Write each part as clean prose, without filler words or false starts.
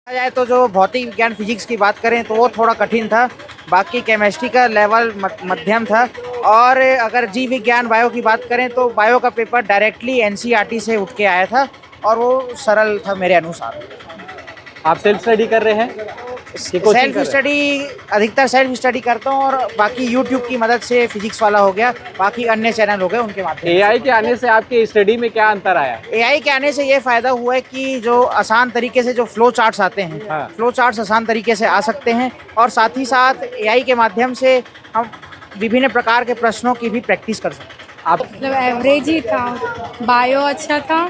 जाए तो जो भौतिक विज्ञान फिजिक्स की बात करें तो वो थोड़ा कठिन था। बाकी केमिस्ट्री का लेवल मध्यम था। और अगर जीव विज्ञान बायो की बात करें तो बायो का पेपर डायरेक्टली एनसीईआरटी से उठ के आया था और वो सरल था मेरे अनुसार। आप सेल्फ स्टडी कर रहे हैं कि कोचिंग सेल्फ कर रहे हैं? स्टडी, अधिकतर सेल्फ स्टडी करता हूँ और बाकी यूट्यूब की मदद से फिजिक्स वाला हो गया, बाकी अन्य चैनल हो गए उनके माध्यम से। एआई के आने से आपकी स्टडी में क्या अंतर आया? एआई के आने से ये फायदा हुआ है कि जो आसान तरीके से जो फ्लो चार्ट्स आते हैं, हाँ। फ्लो चार्ट्स आसान तरीके से आ सकते हैं और साथ ही साथ एआई के माध्यम से हम विभिन्न प्रकार के प्रश्नों की भी प्रैक्टिस कर सकते हैं। आप मतलब एवरेज ही था। बायो अच्छा था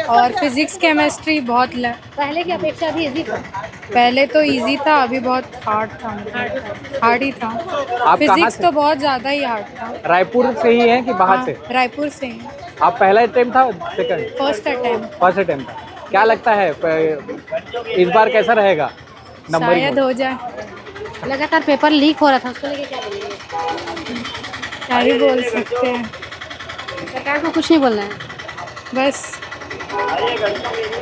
और फिजिक्स केमिस्ट्री बहुत पहले की अपेक्षा अभी इजी था। पहले तो इजी था, अभी बहुत हार्ड था। हार्ड ही था। कहाँ फिजिक्स से? तो बहुत ज़्यादा ही हार्ड था। रायपुर से ही हैं कि बाहर हाँ, से? रायपुर से ही। आप पहला अटेम्प्ट था second? First attempt. First attempt था। क्या लगता है इस बार कैसा रहेगा नंबरिंग? शायद हो जाए। लगातार पेपर लीक हो रहा था, उसको लेके क्या बोलेंगे? क्या ही बोल सकते हैं, सरकार को कुछ नहीं बोलना है। बस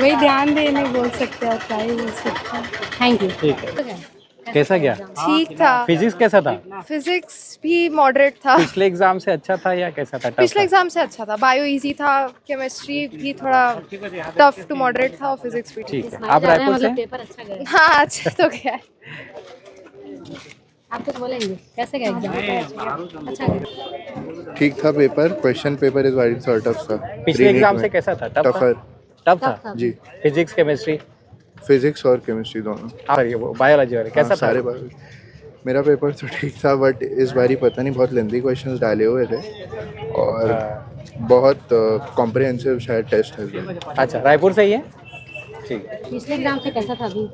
वही ध्यान दे, नहीं बोल सकते और क्या ही बोल सकते हैं। Thank you. ठीक है। कैसा गया? ठीक था। फिजिक्स कैसा था? फिजिक्स भी मॉडरेट था। पिछले एग्जाम से अच्छा था या कैसा था? टफ पिछले था? एग्जाम से अच्छा था। बायो इजी था, केमिस्ट्री भी थोड़ा टफ टू मॉडरेट था और फिजिक्स भी ठीक ठीक है। आप रायपुर से? मतलब पेपर अच्छा गया। था। हाँ, अच्छा तो क्या है। आप कुछ बोलेंगे? कैसे गया एग्जाम? अच्छा गया। ठीक था paper. Question paper is very sort of था। पिछले एग्जाम से कैसा था? टफ था? टफर टफ था जी। फिजिक्स केमिस्ट्री फिजिक्स और केमिस्ट्री दोनों। और ये वो बायोलॉजी वाले कैसा हाँ, था? सारे बार मेरा पेपर तो ठीक था बट इस बार ही पता नहीं बहुत लेंथी क्वेश्चंस डाले हुए थे और बहुत कॉम्प्रिहेंसिव शायद टेस्ट है। अच्छा, रायपुर से ही है? ठीक है। पिछले एग्जाम से कैसा था अभी?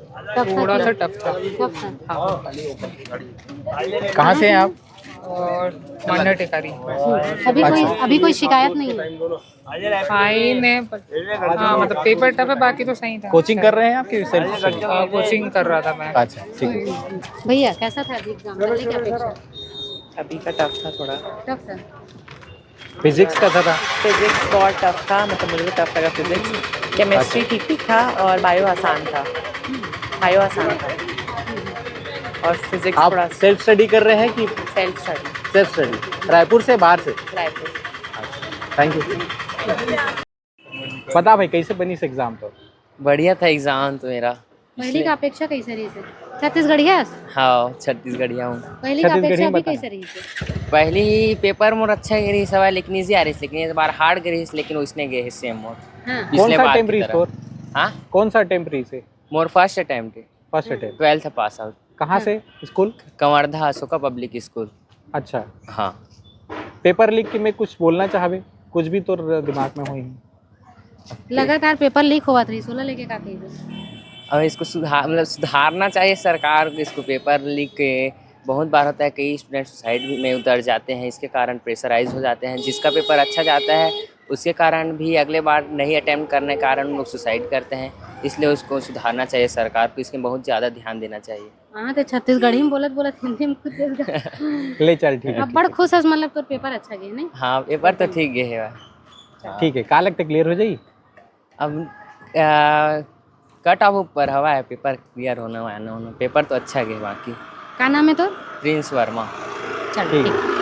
थोड़ा सा टफ था। टफ था। कहाँ से हैं आप? और मान्य टिकारी अभी कोई शिकायत नहीं है। फाइन है हाँ, मतलब पेपर टफ है, बाकी तो सही था। कोचिंग कर रहे हैं आपकी सेल्फ स्टडी? कोचिंग कर रहा था मैं। अच्छा, ठीक है। भैया कैसा था अभी एग्जाम? पहले की अपेक्षा अभी का टफ था थोड़ा। टफ था। फिजिक्स कैसा था? फिजिक्स बहुत टफ था, मतलब मुझे भी टफ लगा फिजिक्स। केमिस्ट्री ठीक ठीक था और बायो आसान था। बायो आसान था और फिजिक्स आप थोड़ा सेल्फ स्टडी कर रहे हैं कि self study. Self study? Raipur से बाहर से? रायपुर। Thank you. बता भाई कैसे बनी इस एग्जाम तो? बढ़िया था एग्जाम तो मेरा। पहले का अपेक्षा कैसे रही से? छत्तीसगढ़ है? हाँ, छत्तीसगढ़िया हूँ। पहले का छत्तीसगढ़ी अपेक्षा में अभी बता। कैसे रही से? पहली पेपर मोर अच्छा गई सवाल लेकिन इजी आ रही लेकिन इस बार हार्ड गई लेकिन उसने गए सेम मोर। हाँ। कौन सा बार अटेम्प्ट की रही तरह। स्कोर? हाँ, कौन सा अटेम्प्ट रही से? मोर first attempt first attempt. 12th pass out. कहाँ से? School? Kawardha Ashoka public school. अच्छा। हाँ। पेपर लीक के में कुछ बोलना चाहबे? कुछ भी तो दिमाग में हुई? लगातार पेपर लीक हुआ था, सोलह लेके का कही अब इसको सुधारना चाहिए सरकार को। इसको पेपर लीक के बहुत बार होता है, कई स्टूडेंट सुसाइड में उतर जाते हैं, इसके कारण प्रेशराइज हो जाते हैं। जिसका पेपर अच्छा जाता है उसके कारण भी अगले बार नहीं अटेम्प्ट करने के कारण लोग सुसाइड करते हैं, इसलिए उसको सुधारना चाहिए सरकार को। इसमें बहुत ज़्यादा ध्यान देना चाहिए। हाँ तो छत्तीसगढ़ी में बोलत हिंदी में खुद ले चल, ठीक है। अब बड़ खुश है, मतलब तो पेपर अच्छा गया नहीं? हाँ, पेपर तो ठीक गए है। ठीक है। कहाँ लगता क्लियर हो जाई? अब कट ऑफ ऊपर हवा है, पेपर क्लियर होना पेपर तो अच्छा गया। बाकी का नाम है तो? प्रिंस वर्मा। चल ठीक। ठीक।